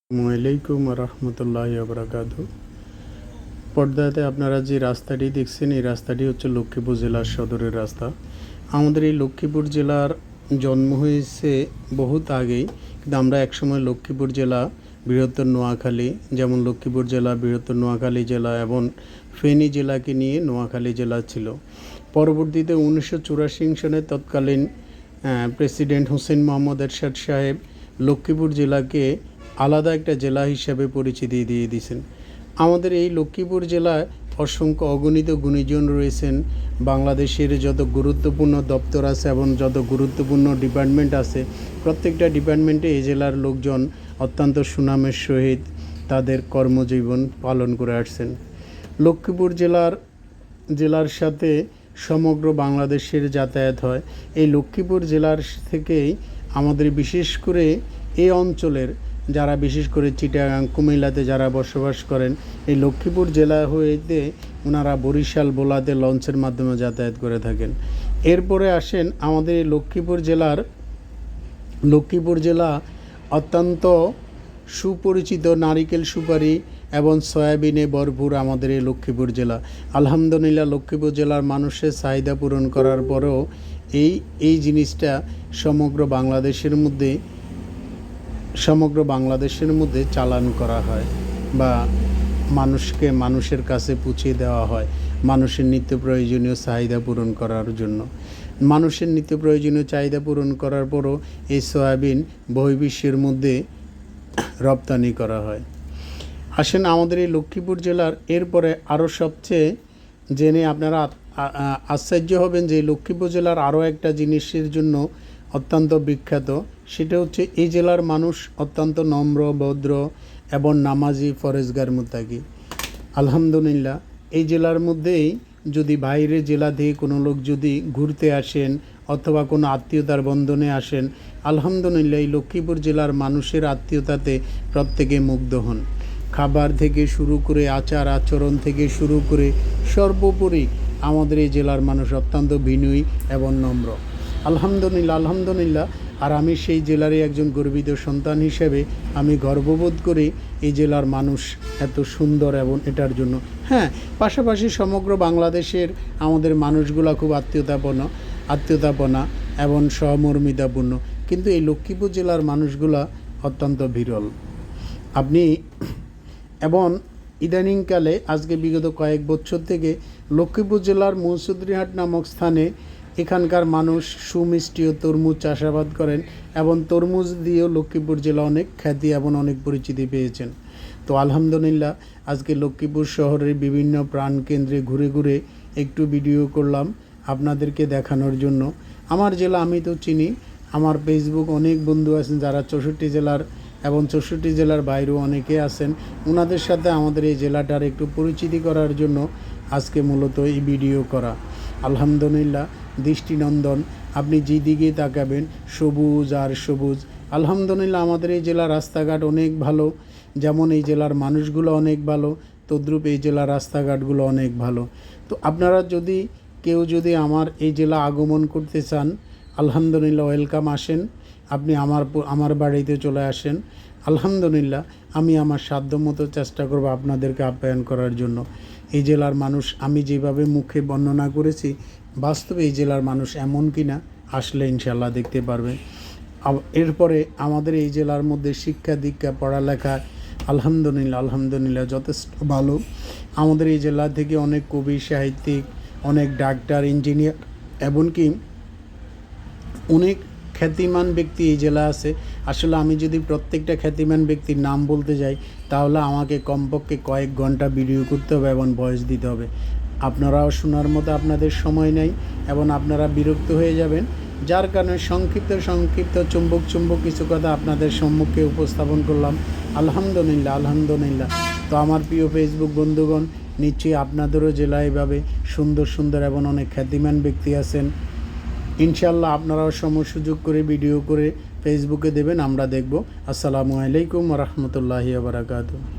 আসসালামাইকুম রহমতুল্লাহি ওবরাকাতু। পর্দাতে আপনারা যে রাস্তাটি দেখছেন, এই রাস্তাটি হচ্ছে লক্ষ্মীপুর জেলার সদরের রাস্তা। আমাদের এই লক্ষ্মীপুর জেলার জন্ম হয়েছে বহুত আগেই, কিন্তু আমরা একসময় লক্ষ্মীপুর জেলা, বৃহত্তর নোয়াখালী, যেমন লক্ষ্মীপুর জেলা, বৃহত্তর নোয়াখালী জেলা এবং ফেনী জেলাকে নিয়ে নোয়াখালী জেলা ছিল। পরবর্তীতে 1984 সনে তৎকালীন প্রেসিডেন্ট হোসেন মোহাম্মদ এরশাদ সাহেব লক্ষ্মীপুর জেলাকে আলাদা একটা জেলা হিসাবে পরিচিতি দিয়ে দিয়েছেন। আমাদের এই লক্ষ্মীপুর জেলায় অসংখ্য অগণিত গুণীজন রয়েছেন। বাংলাদেশের যত গুরুত্বপূর্ণ দপ্তর আছে এবং যত গুরুত্বপূর্ণ ডিপার্টমেন্ট আছে, প্রত্যেকটা ডিপার্টমেন্টে এই জেলার লোকজন অত্যন্ত সুনামের সহিত তাদের কর্মজীবন পালন করে আসছেন। লক্ষ্মীপুর জেলার সাথে সমগ্র বাংলাদেশের যাতায়াত হয়। এই লক্ষ্মীপুর জেলার থেকেই আমাদের বিশেষ করে এই অঞ্চলের যারা, বিশেষ করে চিটাগাং, কুমিল্লাতে যারা বসবাস করেন, এই লক্ষ্মীপুর জেলা হইতে ওনারা বরিশাল, ভোলাতে লঞ্চের মাধ্যমে যাতায়াত করে থাকেন। এরপরে আসেন আমাদের এই লক্ষ্মীপুর জেলা অত্যন্ত সুপরিচিত নারিকেল, সুপারি এবং সয়াবিনে ভরপুর আমাদের এই লক্ষ্মীপুর জেলা। আলহামদুলিল্লাহ, লক্ষ্মীপুর জেলার মানুষের চাহিদা পূরণ করার পরেও এই জিনিসটা সমগ্র বাংলাদেশের মধ্যে চালান করা হয় বা মানুষের কাছে পৌঁছে দেওয়া হয় মানুষের নিত্য প্রয়োজনীয় চাহিদা পূরণ করার জন্য। মানুষের নিত্য প্রয়োজনীয় চাহিদা পূরণ করার পরও এই সয়াবিন বহির্বিশ্বের মধ্যে রপ্তানি করা হয়। আসেন আমাদের এই লক্ষ্মীপুর জেলার এরপরে আরও সবচেয়ে জেনে আপনারা আশ্চর্য হবেন যে লক্ষ্মীপুর জেলার আরও একটা জিনিসের জন্য অত্যন্ত বিখ্যাত। সেটা হচ্ছে এই জেলার মানুষ অত্যন্ত নম্র, ভদ্র এবং নামাজি, ফরেজগার মুত্তাকি। আলহামদুলিল্লাহ, এই জেলার মধ্যেই যদি বাইরের জেলা থেকে কোনো লোক যদি ঘুরতে আসেন অথবা কোনো আত্মীয়তার বন্ধনে আসেন, আলহামদুলিল্লাহ এই লক্ষ্মীপুর জেলার মানুষের আত্মীয়তাতে প্রত্যেকে মুগ্ধ হন। খাবার থেকে শুরু করে, আচার আচরণ থেকে শুরু করে, সর্বোপরি আমাদের এই জেলার মানুষ অত্যন্ত বিনয়ী এবং নম্র। আলহামদুলিল্লাহ। আর আমি সেই জেলারই একজন গর্বিত সন্তান হিসেবে আমি গর্ববোধ করি এই জেলার মানুষ এত সুন্দর, এবং এটার জন্য পাশাপাশি সমগ্র বাংলাদেশের আমাদের মানুষগুলা খুব আত্মীয়তাপনা এবং সহমর্মিতাপূর্ণ, কিন্তু এই লক্ষ্মীপুর জেলার মানুষগুলা অত্যন্ত বিরল। এবং ইদানিংকালে আজকে বিগত কয়েক বছর থেকে লক্ষ্মীপুর জেলার মৌসুদ্রিহাট নামক স্থানে এখানকার মানুষ সুমিষ্টি ও তরমুজ চাষাবাদ করেন, এবং তরমুজ দিয়েও লক্ষ্মীপুর জেলা অনেক খ্যাতি এবং অনেক পরিচিতি পেয়েছেন। তো আলহামদুলিল্লাহ, আজকে লক্ষ্মীপুর শহরের বিভিন্ন প্রাণকেন্দ্রে ঘুরে ঘুরে একটু ভিডিও করলাম আপনাদেরকে দেখানোর জন্য। আমার জেলা আমি তো চিনি, আমার ফেসবুক অনেক বন্ধু আছেন যারা 64 জেলার এবং 64 জেলার বাইরেও অনেকে আছেন। ওনাদের সাথে আমাদের এই জেলাটার একটু পরিচিতি করার জন্য আজকে মূলত এই ভিডিও করা। আলহামদুলিল্লাহ, দৃষ্টিনন্দন, আপনি যেদিকে তাকাবেন সবুজ আর সবুজ। আলহামদুলিল্লাহ, আমাদের এই জেলার রাস্তাঘাট অনেক ভালো। যেমন এই জেলার মানুষগুলো অনেক ভালো, তদ্রূপ এই জেলার রাস্তাঘাটগুলো অনেক ভালো। তো আপনারা কেউ যদি আমার এই জেলা আগমন করতে চান, আলহামদুলিল্লাহ ওয়েলকাম, আসেন, আপনি আমার বাড়িতে চলে আসেন। আলহামদুলিল্লাহ, আমি আমার সাধ্যমতো চেষ্টা করব আপনাদেরকে আপ্যায়ন করার জন্য। এই জেলার মানুষ আমি যেভাবে মুখে বর্ণনা করেছি, বাস্তবে এই জেলার মানুষ এমন কিনা আসলে ইনশাল্লাহ দেখতে পারবেন। এরপরে আমাদের এই জেলার মধ্যে শিক্ষা দীক্ষা, পড়ালেখা আলহামদুলিল্লাহ যথেষ্ট ভালো। আমাদের এই জেলা থেকে অনেক কবি, সাহিত্যিক, অনেক ডাক্তার, ইঞ্জিনিয়ার, এমনকি অনেক খ্যাতিমান ব্যক্তি এই জেলা আছে। আসলে আমি যদি প্রত্যেকটা খ্যাতিমান ব্যক্তির নাম বলতে যাই, তাহলে আমাকে কমপক্ষে কয়েক ঘন্টা ভিডিও করতে হবে এবং ভয়েস দিতে হবে। আপনারাও শোনার মতো আপনাদের সময় নেই এবং আপনারা বিরক্ত হয়ে যাবেন, যার কারণে সংক্ষিপ্ত চুম্বক কিছু কথা আপনাদের সম্মুখে উপস্থাপন করলাম। আলহামদুলিল্লাহ। তো আমার প্রিয় ফেসবুক বন্ধুগণ, নিশ্চয়ই আপনাদেরও জেলায় এভাবে সুন্দর এবং অনেক খ্যাতিমান ব্যক্তি আছেন। ইনশাল্লাহ আপনারাও সময় সুযোগ করে ভিডিও করে ফেসবুকে দেবেন, আমরা দেখব। আসসালামু আলাইকুম ওয়া রাহমাতুল্লাহি ওয়া বারাকাতুহু।